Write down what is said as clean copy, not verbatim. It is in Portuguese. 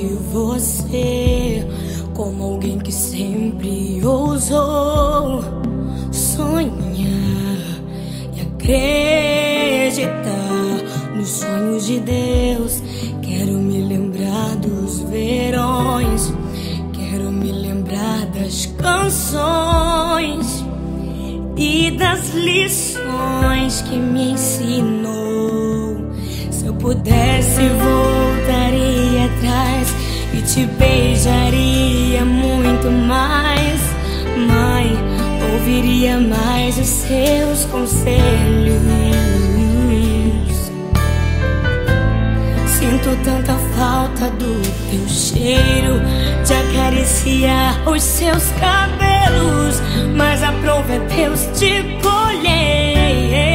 de você como alguém que sempre ousou sonhar e acreditar nos sonhos de Deus. Quero me lembrar dos verões, quero me lembrar das canções e das lições que me ensinou. Se eu pudesse, voltaria atrás e te beijaria muito mais. Mãe, ouviria mais os seus conselhos. Sinto tanta falta do teu cheiro, de acariciar os seus cabelos, mas a prova é Deus te colher.